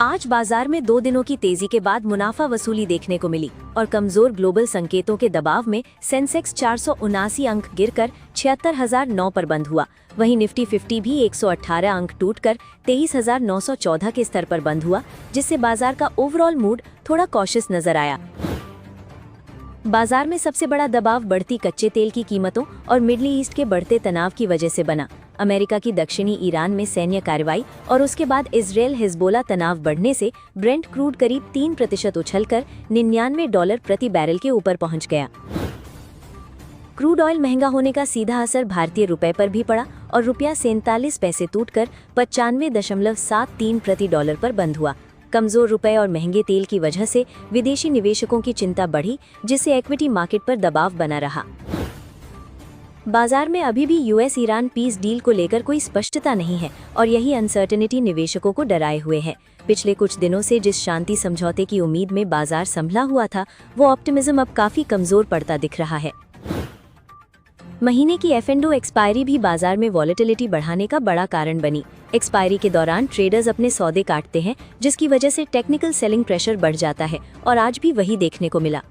आज बाजार में 2 दिनों की तेजी के बाद मुनाफा वसूली देखने को मिली और कमजोर ग्लोबल संकेतों के दबाव में सेंसेक्स 479 अंक गिरकर 76,009 पर बंद हुआ। वहीं निफ्टी 50 भी 118 अंक टूटकर 23,914 के स्तर पर बंद हुआ, जिससे बाजार का ओवरऑल मूड थोड़ा कॉशियस नजर आया। बाजार में सबसे बड़ा दबाव बढ़ती कच्चे तेल की कीमतों और मिडल ईस्ट के बढ़ते तनाव की वजह से बना। अमेरिका की दक्षिणी ईरान में सैन्य कार्रवाई और उसके बाद इजरायल हिजबोला तनाव बढ़ने से ब्रेंट क्रूड करीब 3% उछलकर $99 प्रति बैरल के ऊपर पहुंच गया। क्रूड ऑयल महंगा होने का सीधा असर भारतीय रुपए पर भी पड़ा और रुपया 47 पैसे टूटकर 95.73 प्रति डॉलर पर बंद हुआ। कमजोर रुपए और महंगे तेल की वजह से विदेशी निवेशकों की चिंता बढ़ी, जिससे इक्विटी मार्केट पर दबाव बना रहा। बाजार में अभी भी यूएस ईरान पीस डील को लेकर कोई स्पष्टता नहीं है और यही अनसर्टेनिटी निवेशकों को डराए हुए है। पिछले कुछ दिनों से जिस शांति समझौते की उम्मीद में बाजार संभला हुआ था, वो ऑप्टिमिज्म अब काफी कमजोर पड़ता दिख रहा है। महीने की F&O एक्सपायरी भी बाजार में वॉलेटिलिटी बढ़ाने का बड़ा कारण बनी। एक्सपायरी के दौरान ट्रेडर्स अपने सौदे काटते हैं, जिसकी वजह से टेक्निकल सेलिंग प्रेशर बढ़ जाता है और आज भी वही देखने को मिला।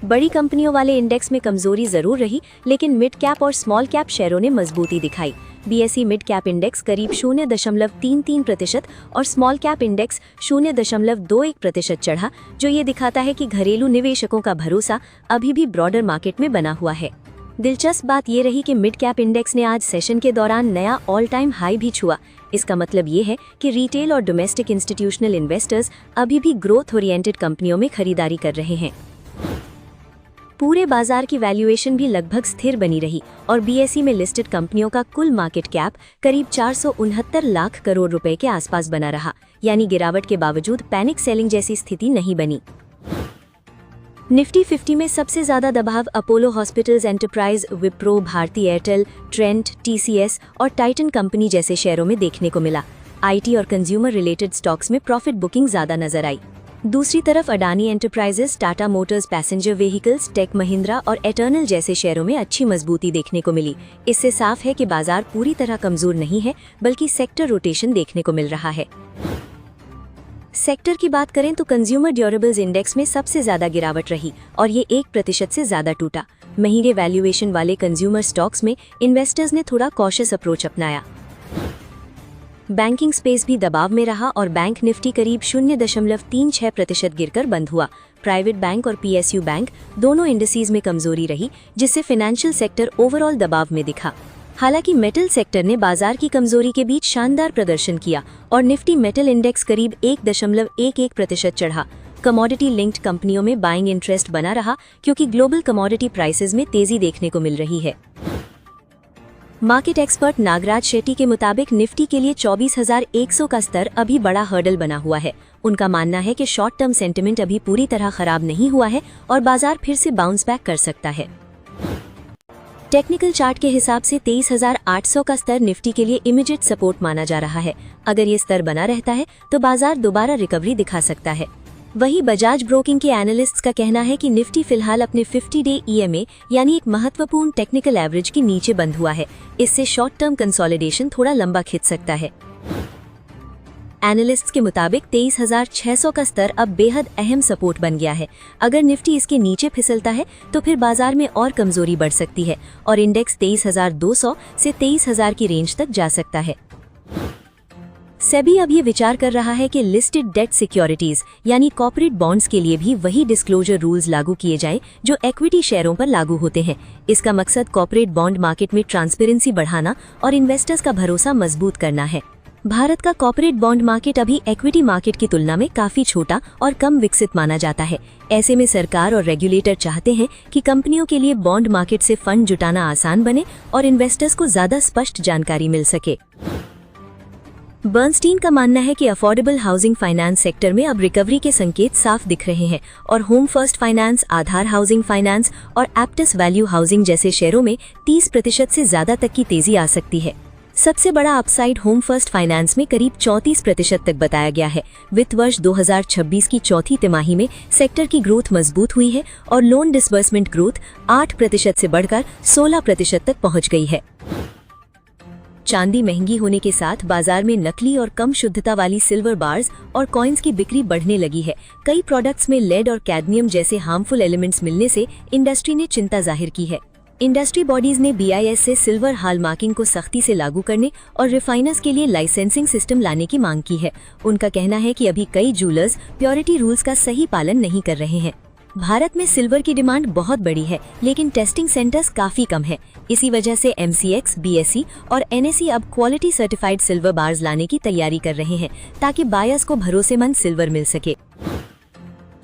बड़ी कंपनियों वाले इंडेक्स में कमजोरी जरूर रही, लेकिन मिड कैप और स्मॉल कैप शेयरों ने मजबूती दिखाई। BSE मिड कैप इंडेक्स करीब 0.33% और स्मॉल कैप इंडेक्स 0.21% चढ़ा, जो ये दिखाता है कि घरेलू निवेशकों का भरोसा अभी भी ब्रॉडर मार्केट में बना हुआ है। दिलचस्प बात ये रही कि मिड कैप इंडेक्स ने आज सेशन के दौरान नया ऑल टाइम हाई भी छुआ। इसका मतलब ये है कि रिटेल और डोमेस्टिक इंस्टीट्यूशनल इन्वेस्टर्स अभी भी ग्रोथ ओरिएंटेड कंपनियों में खरीदारी कर रहे हैं। पूरे बाजार की वैल्यूएशन भी लगभग स्थिर बनी रही और BSE में लिस्टेड कंपनियों का कुल मार्केट कैप करीब 469 लाख करोड़ रुपए के आसपास बना रहा, यानी गिरावट के बावजूद पैनिक सेलिंग जैसी स्थिति नहीं बनी। निफ्टी 50 में सबसे ज्यादा दबाव Apollo Hospitals Enterprise, Wipro, Bharti Airtel, Trent, TCS और टाइटन कंपनी जैसे शेयरों में देखने को मिला। IT और कंज्यूमर रिलेटेड स्टॉक्स में प्रॉफिट बुकिंग ज्यादा नजर आई। दूसरी तरफ Adani Enterprises, Tata Motors passenger vehicles, tech Mahindra और एटर्नल जैसे शेयरों में अच्छी मजबूती देखने को मिली। इससे साफ है कि बाजार पूरी तरह कमजोर नहीं है, बल्कि सेक्टर रोटेशन देखने को मिल रहा है। सेक्टर की बात करें तो कंज्यूमर ड्यूरेबल्स इंडेक्स में सबसे ज्यादा गिरावट रही और ये 1% से ज्यादा टूटा। महंगे वैल्यूएशन वाले कंज्यूमर स्टॉक्स में इन्वेस्टर्स ने थोड़ा कॉशियस अप्रोच अपनाया। बैंकिंग स्पेस भी दबाव में रहा और बैंक निफ्टी करीब 0.36% गिरकर बंद हुआ। प्राइवेट बैंक और PSU बैंक दोनों इंडिसेज में कमजोरी रही, जिससे फाइनेंशियल सेक्टर ओवरऑल दबाव में दिखा। हालांकि मेटल सेक्टर ने बाजार की कमजोरी के बीच शानदार प्रदर्शन किया और निफ्टी मेटल इंडेक्स करीब 1.11% चढ़ा। कमोडिटी लिंक्ड कंपनियों में बाइंग इंटरेस्ट बना रहा, क्योंकि ग्लोबल कमोडिटी प्राइसेस में तेजी देखने को मिल रही है। मार्केट एक्सपर्ट नागराज शेट्टी के मुताबिक निफ्टी के लिए 24,100 का स्तर अभी बड़ा हर्डल बना हुआ है। उनका मानना है कि शॉर्ट टर्म सेंटिमेंट अभी पूरी तरह खराब नहीं हुआ है और बाजार फिर से बाउंस बैक कर सकता है। टेक्निकल चार्ट के हिसाब से 23,800 का स्तर निफ्टी के लिए इमीडिएट सपोर्ट माना जा रहा है। अगर ये स्तर बना रहता है तो बाजार दोबारा रिकवरी दिखा सकता है। वहीं बजाज ब्रोकिंग के एनालिस्ट्स का कहना है कि निफ्टी फिलहाल अपने 50 डे EMA यानी एक महत्वपूर्ण टेक्निकल एवरेज के नीचे बंद हुआ है। इससे शॉर्ट टर्म कंसोलिडेशन थोड़ा लंबा खिंच सकता है। एनालिस्ट्स के मुताबिक 23,600 का स्तर अब बेहद अहम सपोर्ट बन गया है। अगर निफ्टी इसके नीचे फिसलता है तो फिर बाजार में और कमजोरी बढ़ सकती है और इंडेक्स 23,200 से 23,000 की रेंज तक जा सकता है। सेबी अब ये विचार कर रहा है कि लिस्टेड डेट सिक्योरिटीज यानी कॉर्पोरेट बॉन्ड्स के लिए भी वही डिस्क्लोजर रूल्स लागू किए जाएं जो इक्विटी शेयरों पर लागू होते हैं। इसका मकसद कॉर्पोरेट बॉन्ड मार्केट में ट्रांसपेरेंसी बढ़ाना और इन्वेस्टर्स का भरोसा मजबूत करना है। भारत का कॉर्पोरेट बॉन्ड मार्केट अभी इक्विटी मार्केट की तुलना में काफी छोटा और कम विकसित माना जाता है। ऐसे में सरकार और रेगुलेटर चाहते हैं कि कंपनियों के लिए बॉन्ड मार्केट से फंड जुटाना आसान बने और इन्वेस्टर्स को ज्यादा स्पष्ट जानकारी मिल सके। बर्नस्टीन का मानना है कि अफोर्डेबल हाउसिंग फाइनेंस सेक्टर में अब रिकवरी के संकेत साफ दिख रहे हैं और होम फर्स्ट फाइनेंस, आधार हाउसिंग फाइनेंस और एप्टस वैल्यू हाउसिंग जैसे शेयरों में 30% से ज्यादा तक की तेजी आ सकती है। सबसे बड़ा अपसाइड होम फर्स्ट फाइनेंस में करीब 34% तक बताया गया है। वित्त वर्ष 2026 की चौथी तिमाही में सेक्टर की ग्रोथ मजबूत हुई है और लोन डिसबर्समेंट ग्रोथ 8% से बढ़कर 16% तक पहुंच गई है। चांदी महंगी होने के साथ बाजार में नकली और कम शुद्धता वाली सिल्वर बार्स और कॉइन्स की बिक्री बढ़ने लगी है। कई प्रोडक्ट्स में लेड और कैडमियम जैसे हार्मफुल एलिमेंट्स मिलने से इंडस्ट्री ने चिंता जाहिर की है। इंडस्ट्री बॉडीज ने BIS से सिल्वर हॉलमार्किंग को सख्ती से लागू करने और रिफाइनर्स के लिए लाइसेंसिंग सिस्टम लाने की मांग की है। उनका कहना है कि अभी कई ज्वेलर्स प्योरिटी रूल्स का सही पालन नहीं कर रहे हैं। भारत में सिल्वर की डिमांड बहुत बड़ी है, लेकिन टेस्टिंग सेंटर्स काफी कम है। इसी वजह से MCX, BSE और NSE अब क्वालिटी सर्टिफाइड सिल्वर बार्स लाने की तैयारी कर रहे हैं, ताकि बायर्स को भरोसेमंद सिल्वर मिल सके।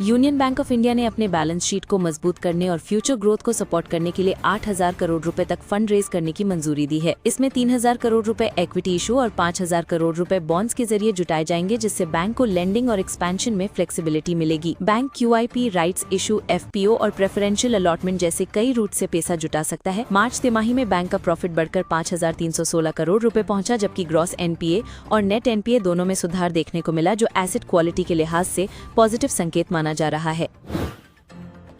यूनियन बैंक ऑफ इंडिया ने अपने बैलेंस शीट को मजबूत करने और फ्यूचर ग्रोथ को सपोर्ट करने के लिए 8,000 करोड़ रुपए तक फंड रेज करने की मंजूरी दी है। इसमें 3,000 करोड़ रुपए इक्विटी इशू और 5,000 करोड़ रुपए बॉन्ड्स के जरिए जुटाए जाएंगे, जिससे बैंक को लेंडिंग और एक्सपेंशन में फ्लेक्सिबिलिटी मिलेगी। Bank QIP, rights issue, FPO और प्रेफरेंशियल अलॉटमेंट जैसे कई रूट से पैसा जुटा सकता है। मार्च तिमाही में बैंक का प्रॉफिट बढ़कर 5,316 करोड़ रुपए पहुंचा, जबकि ग्रॉस NPA और नेट NPA दोनों में सुधार देखने को मिला, जो एसेट क्वालिटी के लिहाज से पॉजिटिव संकेत माना जा रहा है।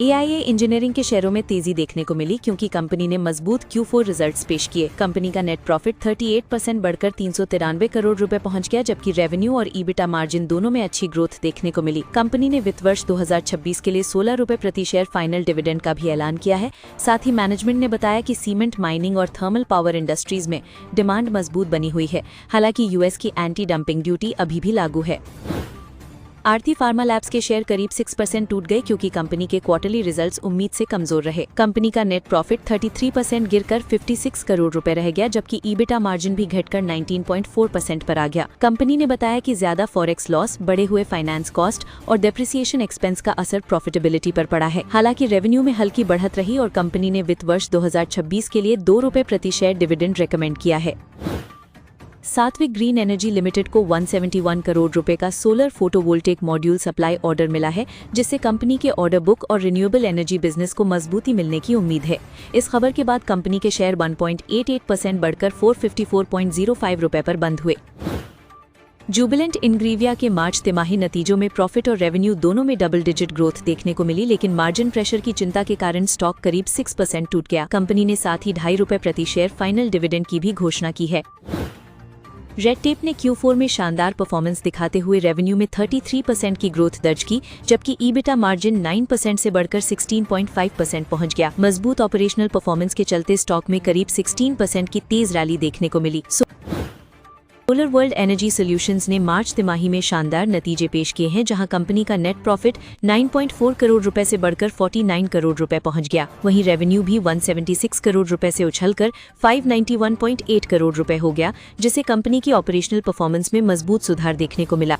AIA इंजीनियरिंग के शेयरों में तेजी देखने को मिली, क्योंकि कंपनी ने मजबूत Q4 रिजल्ट्स पेश किए। कंपनी का नेट प्रॉफिट 38% बढ़कर 393 करोड़ रुपए पहुंच गया, जबकि रेवेन्यू और EBITDA मार्जिन दोनों में अच्छी ग्रोथ देखने को मिली। कंपनी ने वित्त वर्ष 2026 के लिए 16 रुपए प्रति शेयर फाइनल डिविडेंड का भी ऐलान किया है। साथ ही मैनेजमेंट ने बताया कि सीमेंट, माइनिंग और थर्मल पावर इंडस्ट्रीज में डिमांड मजबूत बनी हुई है। हालांकि US की एंटी डंपिंग ड्यूटी अभी भी लागू है। आरती फार्मा लैब्स के शेयर करीब 6% टूट गए, क्योंकि कंपनी के क्वार्टरली रिजल्ट्स उम्मीद से कमजोर रहे। कंपनी का नेट प्रॉफिट 33% गिरकर 56 करोड़ रुपए रह गया, जबकि EBITDA मार्जिन भी घटकर 19.4% पर आ गया। कंपनी ने बताया कि ज्यादा फॉरेक्स लॉस, बढ़े हुए फाइनेंस कॉस्ट और डेप्रिसिएशन एक्सपेंस का असर प्रॉफिटेबिलिटी पर पड़ा है। हालांकि रेवेन्यू में हल्की बढ़त रही और कंपनी ने वित्त वर्ष 2026 के लिए 2 रुपए प्रति शेयर डिविडेंड रेकमेंड किया है। सात्विक ग्रीन एनर्जी लिमिटेड को 171 करोड़ रुपए का solar photovoltaic module supply order मिला है, जिससे कंपनी के ऑर्डर बुक और रिन्यूएबल एनर्जी बिजनेस को मजबूती मिलने की उम्मीद है। इस खबर के बाद कंपनी के शेयर 1.88% बढ़कर 454.05 रुपए पर बंद हुए। जुबिलेंट इंग्रीविया के मार्च तिमाही नतीजों में प्रॉफिट और रेवेन्यू दोनों में डबल डिजिट ग्रोथ देखने को मिली, लेकिन मार्जिन प्रेशर की चिंता के कारण स्टॉक करीब 6% टूट गया। कंपनी ने साथ ही 2.5 रुपए प्रति शेयर फाइनल डिविडेंड की भी घोषणा की है। रेड टेप ने Q4 में शानदार परफॉर्मेंस दिखाते हुए रेवेन्यू में 33% की ग्रोथ दर्ज की, जबकि EBITDA मार्जिन 9% से बढ़कर 16.5% पहुंच गया। मजबूत ऑपरेशनल परफॉर्मेंस के चलते स्टॉक में करीब 16% की तेज रैली देखने को मिली। सोलर वर्ल्ड एनर्जी सॉल्यूशंस ने मार्च तिमाही में शानदार नतीजे पेश किए हैं, जहां कंपनी का नेट प्रॉफिट 9.4 करोड़ रुपए से बढ़कर 49 करोड़ रुपए पहुंच गया। वहीं रेवेन्यू भी 176 करोड़ रुपए से उछलकर 591.8 करोड़ रुपए हो गया, जिससे कंपनी की ऑपरेशनल परफॉर्मेंस में मजबूत सुधार देखने को मिला।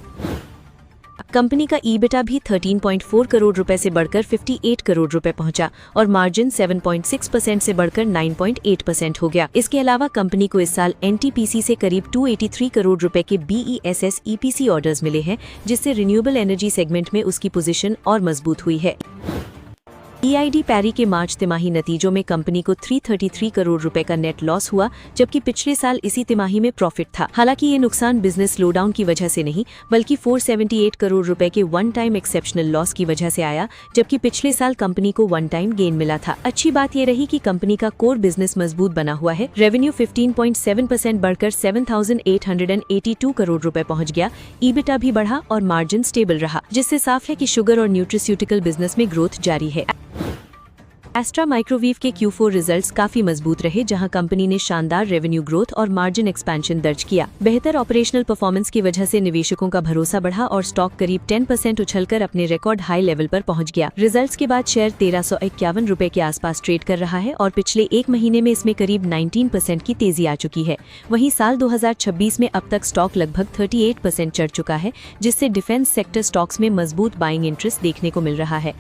कंपनी का EBITDA भी 13.4 करोड़ रुपए से बढ़कर 58 करोड़ रुपए पहुंचा और मार्जिन 7.6% से बढ़कर 9.8% हो गया। इसके अलावा कंपनी को इस साल NTPC से करीब 283 करोड़ रुपए के BESS EPC ऑर्डर्स मिले हैं, जिससे रिन्यूएबल एनर्जी सेगमेंट में उसकी पोजीशन और मजबूत हुई है। EID पैरी के मार्च तिमाही नतीजों में कंपनी को 333 करोड़ रुपए का नेट लॉस हुआ, जबकि पिछले साल इसी तिमाही में प्रॉफिट था। हालांकि ये नुकसान बिजनेस स्लोडाउन की वजह से नहीं, बल्कि 478 करोड़ रुपए के वन टाइम एक्सेप्शनल लॉस की वजह से आया, जबकि पिछले साल कंपनी को वन टाइम गेन मिला था। अच्छी बात ये रही कि कंपनी का कोर बिजनेस मजबूत बना हुआ है। रेवेन्यू 15.7% बढ़कर 7,882 करोड़ रुपए पहुंच गया। EBITDA भी बढ़ा और मार्जिन स्टेबल रहा, जिससे साफ है कि शुगर और न्यूट्रिस्यूटिकल बिजनेस में ग्रोथ जारी है। एस्ट्रा माइक्रोवेव के Q4 रिजल्ट्स काफी मजबूत रहे, जहां कंपनी ने शानदार रेवेन्यू ग्रोथ और मार्जिन एक्सपेंशन दर्ज किया। बेहतर ऑपरेशनल परफॉर्मेंस की वजह से निवेशकों का भरोसा बढ़ा और स्टॉक करीब 10% उछलकर अपने रिकॉर्ड हाई लेवल पर पहुंच गया। रिजल्ट्स के बाद शेयर 1351 रुपए के आसपास ट्रेड कर रहा है और पिछले एक महीने में इसमें करीब 19% की तेजी आ चुकी है। वहीं साल 2026 में अब तक स्टॉक लगभग 38% चढ़ चुका है, जिससे डिफेंस सेक्टर स्टॉक्स में मजबूत बाइंग इंटरेस्ट देखने को मिल रहा है।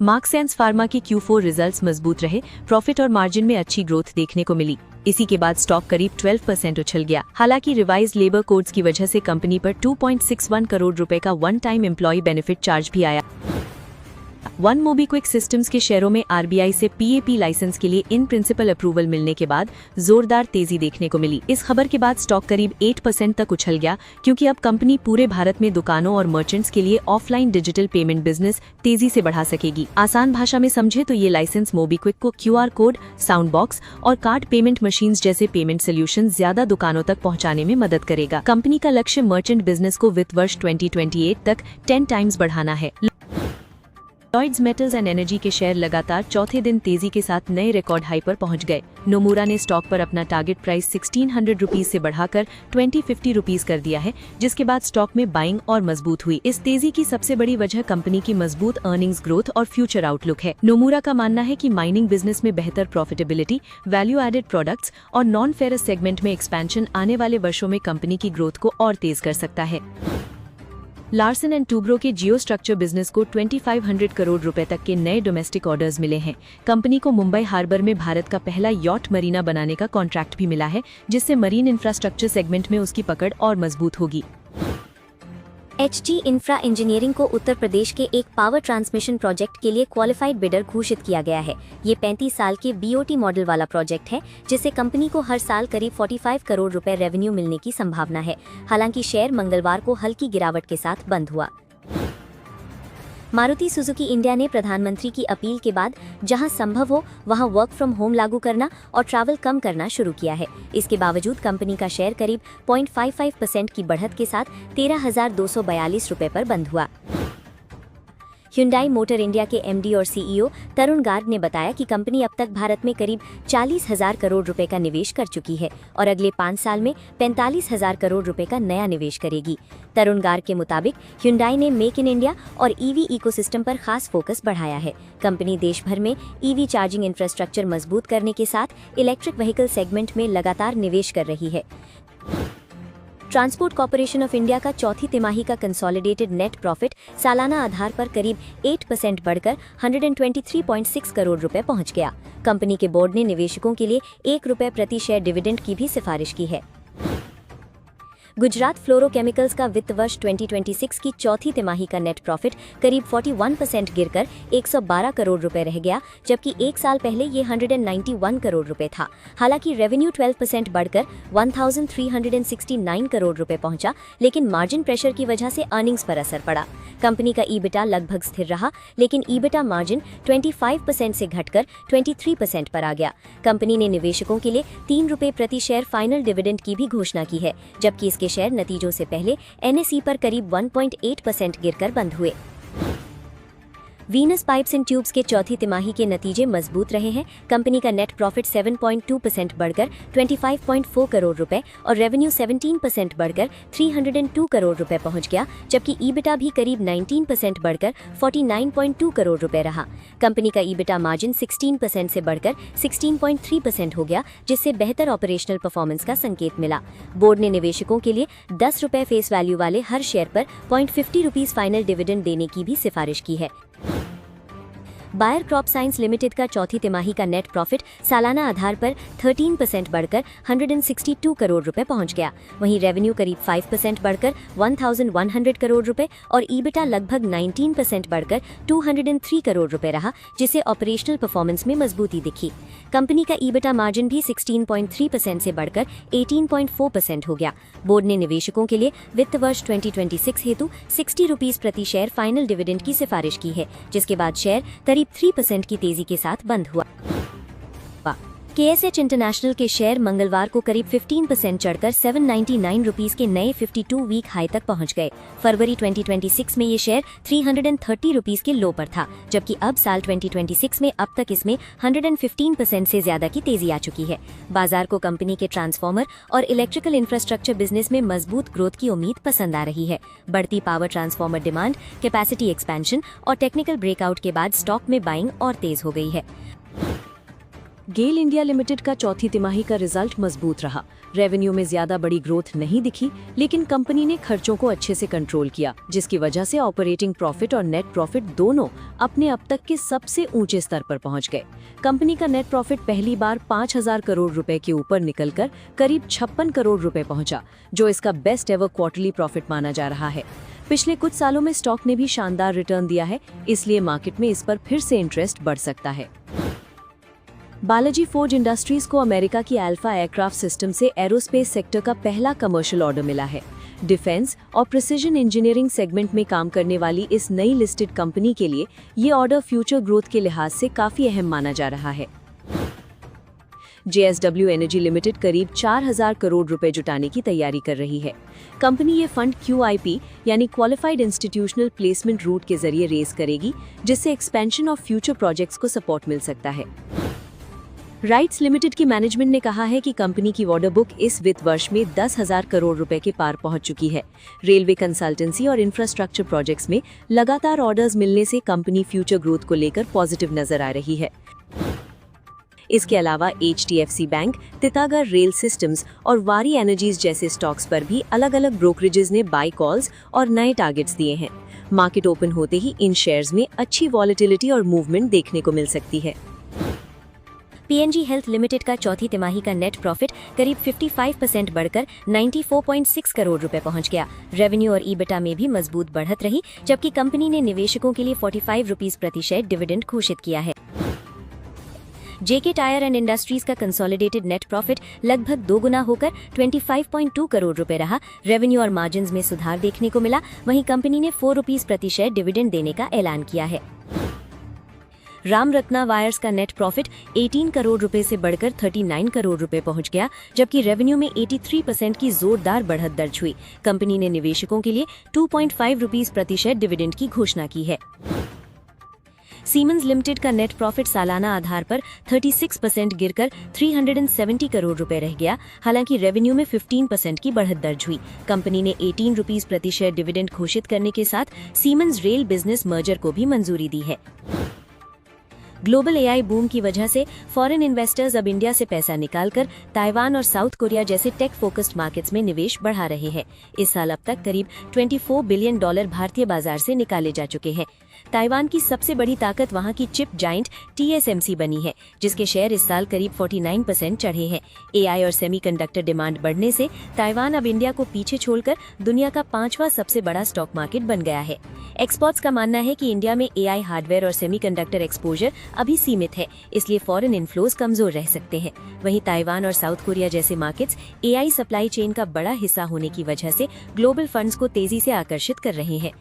मार्कसेंस फार्मा के Q4 रिजल्ट्स मजबूत रहे, प्रॉफिट और मार्जिन में अच्छी ग्रोथ देखने को मिली। इसी के बाद स्टॉक करीब 12% उछल गया। हालांकि रिवाइज लेबर कोड्स की वजह से कंपनी पर 2.61 करोड़ रुपए का one time employ benefit charge भी आया। वन मोबीक्विक सिस्टम्स के शेयरों में आरबीआई से पीएपी लाइसेंस के लिए इन प्रिंसिपल अप्रूवल मिलने के बाद जोरदार तेजी देखने को मिली। इस खबर के बाद स्टॉक करीब 8% तक उछल गया, क्योंकि अब कंपनी पूरे भारत में दुकानों और मर्चेंट्स के लिए ऑफलाइन डिजिटल पेमेंट बिजनेस तेजी से बढ़ा सकेगी। आसान भाषा में समझे तो ये लाइसेंस मोबीक्विक को क्यूआर कोड, साउंड बॉक्स और कार्ड पेमेंट मशीन जैसे पेमेंट सोल्यूशन ज्यादा दुकानों तक पहुँचाने में मदद करेगा। कंपनी का लक्ष्य मर्चेंट बिजनेस को वित्त वर्ष 2028 तक 10 टाइम्स बढ़ाना है। लॉयड्स मेटल्स एंड एनर्जी के शेयर लगातार चौथे दिन तेजी के साथ नए रिकॉर्ड हाई पर पहुंच गए। नोमुरा ने स्टॉक पर अपना टारगेट प्राइस 1600 रुपीज से बढ़ाकर 2050 रुपीज कर दिया है, जिसके बाद स्टॉक में बाइंग और मजबूत हुई। इस तेजी की सबसे बड़ी वजह कंपनी की मजबूत अर्निंग्स ग्रोथ और फ्यूचर आउटलुक है। नोमुरा का मानना है कि माइनिंग बिजनेस में बेहतर प्रॉफिटेबिलिटी, वैल्यू एडेड प्रोडक्ट्स और नॉन फेरस सेगमेंट में एक्सपेंशन आने वाले वर्षों में कंपनी की ग्रोथ को और तेज कर सकता है। लार्सन एंड टूब्रो के जियो स्ट्रक्चर बिजनेस को 2500 करोड़ रुपए तक के नए डोमेस्टिक ऑर्डर्स मिले हैं। कंपनी को मुंबई हार्बर में भारत का पहला यॉट मरीना बनाने का कॉन्ट्रैक्ट भी मिला है, जिससे मरीन इंफ्रास्ट्रक्चर सेगमेंट में उसकी पकड़ और मजबूत होगी। HG इंफ्रा इंजीनियरिंग को उत्तर प्रदेश के एक पावर ट्रांसमिशन प्रोजेक्ट के लिए क्वालिफाइड बिडर घोषित किया गया है। ये 35 साल के BOT मॉडल वाला प्रोजेक्ट है, जिससे कंपनी को हर साल करीब 45 करोड़ रुपए रेवेन्यू मिलने की संभावना है। हालांकि शेयर मंगलवार को हल्की गिरावट के साथ बंद हुआ। मारुति सुजुकी इंडिया ने प्रधानमंत्री की अपील के बाद जहां संभव हो वहां वर्क फ्रॉम होम लागू करना और ट्रैवल कम करना शुरू किया है। इसके बावजूद कंपनी का शेयर करीब 0.55% की बढ़त के साथ 13,242 रुपए पर बंद हुआ। Hyundai मोटर इंडिया के MD और CEO तरुण गार्ग ने बताया कि कंपनी अब तक भारत में करीब 40,000 करोड़ रुपए का निवेश कर चुकी है और अगले 5 साल में 45,000 करोड़ रुपए का नया निवेश करेगी। तरुण गार्ग के मुताबिक Hyundai ने मेक इन इंडिया और EV इकोसिस्टम पर खास फोकस बढ़ाया है। कंपनी देश भर में EV चार्जिंग इंफ्रास्ट्रक्चर मजबूत करने के साथ इलेक्ट्रिक व्हीकल सेगमेंट में लगातार निवेश कर रही है। ट्रांसपोर्ट कॉर्पोरेशन ऑफ इंडिया का चौथी तिमाही का कंसोलिडेटेड नेट प्रॉफिट सालाना आधार पर करीब 8% बढ़कर 123.6 करोड़ रुपए पहुंच गया। कंपनी के बोर्ड ने निवेशकों के लिए 1 रुपए प्रति शेयर डिविडेंड की भी सिफारिश की है। गुजरात फ्लोरोकेमिकल्स का वित्त वर्ष 2026 की चौथी तिमाही का नेट प्रॉफिट करीब 41% गिरकर 112 करोड़ रुपए रह गया, जबकि एक साल पहले ये 191 करोड़ रुपए था। हालांकि रेवेन्यू 12% बढ़कर 1,369 करोड़ रुपए पहुंचा, लेकिन मार्जिन प्रेशर की वजह से अर्निंग्स पर असर पड़ा। कंपनी का ईबिटा लगभग स्थिर रहा, लेकिन ईबिटा मार्जिन 25% से घटकर 23% पर आ गया। कंपनी ने निवेशकों के लिए 3 रुपए प्रति शेयर फाइनल डिविडेंड की भी घोषणा की है, जबकि इसके शेयर नतीजों से पहले NSE पर करीब 1.8% गिरकर बंद हुए। वीनस पाइप्स एंड ट्यूब्स के चौथी तिमाही के नतीजे मजबूत रहे हैं। कंपनी का नेट प्रॉफिट 7.2% बढ़कर 25.4 करोड़ रुपए और रेवेन्यू 17% बढ़कर 302 करोड़ रुपए पहुंच गया, जबकि ईबिटा भी करीब 19% बढ़कर 49.2 करोड़ रुपए रहा। कंपनी का ईबिटा मार्जिन 16% से बढ़कर 16.3% हो गया, जिससे बेहतर ऑपरेशनल परफॉर्मेंस का संकेत मिला। बोर्ड ने निवेशकों के लिए 10 रुपए फेस वैल्यू वाले हर शेयर पर 0.50 रुपीस फाइनल डिविडेंड देने की भी सिफारिश की है। बायर क्रॉप साइंस लिमिटेड का चौथी तिमाही का नेट प्रॉफिट सालाना आधार पर 13% बढ़कर 162 करोड़ रुपए पहुंच गया। वहीं रेवेन्यू करीब 5% बढ़कर 1,100 करोड़ रुपए और ईबिटा लगभग 19% बढ़कर 203 करोड़ रुपए रहा, जिससे ऑपरेशनल परफॉर्मेंस में मजबूती दिखी। कंपनी का ईबिटा मार्जिन भी 16.3% से बढ़कर 18.4% हो गया। बोर्ड ने निवेशकों के लिए वित्त वर्ष 2026 हेतु 60 रुपीस प्रति शेयर फाइनल डिविडेंड की सिफारिश की है, जिसके बाद शेयर करीब 3% की तेजी के साथ बंद हुआ। KSH इंटरनेशनल के शेयर मंगलवार को करीब 15% चढ़कर 799 रुपीस के नए 52 वीक हाई तक पहुंच गए। फरवरी 2026 में ये शेयर 330 रुपीस के लो पर था, जबकि अब साल 2026 में अब तक इसमें 115% से ज्यादा की तेजी आ चुकी है। बाजार को कंपनी के ट्रांसफार्मर और इलेक्ट्रिकल इंफ्रास्ट्रक्चर बिजनेस में मजबूत ग्रोथ की उम्मीद पसंद आ रही है। बढ़ती power transformer demand, capacity expansion और टेक्निकल ब्रेकआउट के बाद स्टॉक में बाइंग और तेज हो गई है। गेल इंडिया लिमिटेड का चौथी तिमाही का रिजल्ट मजबूत रहा। रेवेन्यू में ज्यादा बड़ी ग्रोथ नहीं दिखी, लेकिन कंपनी ने खर्चों को अच्छे से कंट्रोल किया, जिसकी वजह से ऑपरेटिंग प्रॉफिट और नेट प्रॉफिट दोनों अपने अब तक के सबसे ऊंचे स्तर पर पहुंच गए। कंपनी का नेट प्रॉफिट पहली बार 5,000 करोड़ रुपए के ऊपर निकलकर करीब 56 करोड़ रुपए पहुंचा, जो इसका बेस्ट एवर क्वार्टरली प्रॉफिट माना जा रहा है। पिछले कुछ सालों में स्टॉक ने भी शानदार रिटर्न दिया है, इसलिए मार्केट में इस पर फिर से इंटरेस्ट बढ़ सकता है। बालाजी फोर्ज इंडस्ट्रीज को अमेरिका की अल्फा एयरक्राफ्ट सिस्टम से एरोस्पेस सेक्टर का पहला कमर्शियल ऑर्डर मिला है। डिफेंस और प्रिसिजन इंजीनियरिंग सेगमेंट में काम करने वाली इस नई लिस्टेड कंपनी के लिए ये ऑर्डर फ्यूचर ग्रोथ के लिहाज से काफी अहम माना जा रहा है। JSW एनर्जी लिमिटेड करीब 4000 करोड़ रुपए जुटाने की तैयारी कर रही है। कंपनी ये फंड QIP यानी क्वालिफाइड इंस्टीट्यूशनल प्लेसमेंट रूट के जरिए रेज करेगी, जिससे एक्सपेंशन ऑफ फ्यूचर प्रोजेक्ट्स को सपोर्ट मिल सकता है। राइट्स लिमिटेड की मैनेजमेंट ने कहा है कि कंपनी की ऑर्डर बुक इस वित्त वर्ष में 10,000 करोड़ रुपए के पार पहुंच चुकी है। रेलवे कंसल्टेंसी और इंफ्रास्ट्रक्चर प्रोजेक्ट्स में लगातार ऑर्डर्स मिलने से कंपनी फ्यूचर ग्रोथ को लेकर पॉजिटिव नजर आ रही है। इसके अलावा HDFC बैंक, तितागर रेल सिस्टम्स और वारी एनर्जीज जैसे स्टॉक्स पर भी अलग अलग ब्रोकरेजेस ने बाय कॉल्स और नए टारगेट्स दिए हैं। मार्केट ओपन होते ही इन शेयर्स में अच्छी वॉलेटिलिटी और मूवमेंट देखने को मिल सकती है। PNG हेल्थ लिमिटेड का चौथी तिमाही का नेट प्रॉफिट करीब 55% बढ़कर 94.6 करोड़ रुपए पहुंच गया। रेवेन्यू और EBITDA में भी मजबूत बढ़त रही, जबकि कंपनी ने निवेशकों के लिए 45 रुपीस प्रति शेयर डिविडेंड घोषित किया है। JK टायर एंड इंडस्ट्रीज का कंसोलिडेटेड नेट प्रॉफिट लगभग दोगुना होकर 25.2 करोड़ रुपए रहा। रेवेन्यू और मार्जिन्स में सुधार देखने को मिला। वहीं कंपनी ने 4 रुपीस प्रति शेयर डिविडेंड देने का ऐलान किया है। राम रत्ना वायर्स का नेट प्रॉफिट 18 करोड़ रुपए से बढ़कर 39 करोड़ रुपए पहुंच गया, जबकि रेवेन्यू में 83% की जोरदार बढ़त दर्ज हुई। कंपनी ने निवेशकों के लिए 2.5 रुपीस प्रति शेयर डिविडेंड की घोषणा की है। सीमेंस लिमिटेड का नेट प्रॉफिट सालाना आधार पर 36% गिरकर 370 करोड़ रुपए रह गया। हालांकि रेवेन्यू में 15% की बढ़त दर्ज हुई। कंपनी ने 18 रुपीस प्रति शेयर डिविडेंड घोषित करने के साथ सीमेंस रेल बिजनेस मर्जर को भी मंजूरी दी है। ग्लोबल AI बूम की वजह से फॉरेन इन्वेस्टर्स अब इंडिया से पैसा निकालकर ताइवान और साउथ कोरिया जैसे टेक फोकस्ड मार्केट्स में निवेश बढ़ा रहे हैं। इस साल अब तक करीब $24 बिलियन भारतीय बाजार से निकाले जा चुके हैं। ताइवान की सबसे बड़ी ताकत वहां की चिप जाइंट TSMC बनी है, जिसके शेयर इस साल करीब 49% चढ़े हैं। AI और सेमीकंडक्टर डिमांड बढ़ने से ताइवान अब इंडिया को पीछे छोड़कर दुनिया का 5वां सबसे बड़ा स्टॉक मार्केट बन गया है। एक्सपर्ट्स का मानना है कि इंडिया में AI हार्डवेयर और सेमीकंडक्टर एक्सपोजर अभी सीमित है, इसलिए फॉरेन इन्फ्लोज कमजोर रह सकते हैं। वहीं ताइवान और साउथ कोरिया जैसे मार्केट्स AI सप्लाई चेन का बड़ा हिस्सा होने की वजह से ग्लोबल फंड्स को तेजी से आकर्षित कर रहे हैं।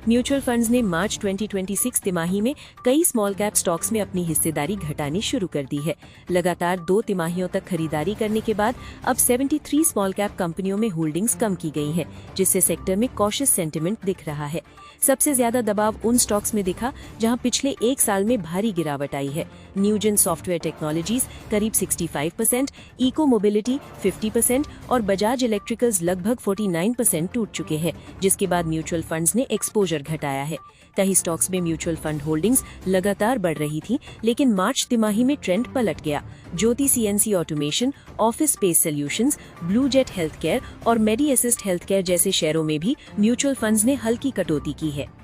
म्यूचुअल फंड्स ने मार्च 2026 तिमाही में कई स्मॉल कैप स्टॉक्स में अपनी हिस्सेदारी घटानी शुरू कर दी है। लगातार 2 तिमाहियों तक खरीदारी करने के बाद अब 73 स्मॉल कैप कंपनियों में होल्डिंग्स कम की गई हैं, जिससे सेक्टर में कॉशियस सेंटिमेंट दिख रहा है। सबसे ज्यादा दबाव उन स्टॉक्स में दिखा जहां पिछले 1 साल में भारी गिरावट आई है। न्यूजन सॉफ्टवेयर टेक्नोलॉजीज करीब 65%, इको मोबिलिटी 50% और बजाज इलेक्ट्रिकल्स लगभग 49% टूट चुके हैं, जिसके बाद म्यूचुअल फंड्स ने एक्सपोजर घटाया है। कई स्टॉक्स में म्यूचुअल फंड होल्डिंग्स लगातार बढ़ रही थी, लेकिन मार्च तिमाही में ट्रेंड पलट गया। ज्योति CNC automation, office space solutions, blue jet health care और मेडी असिस्ट हेल्थ केयर जैसे शेयरों में भी म्यूचुअल फंड्स ने हल्की कटौती की है।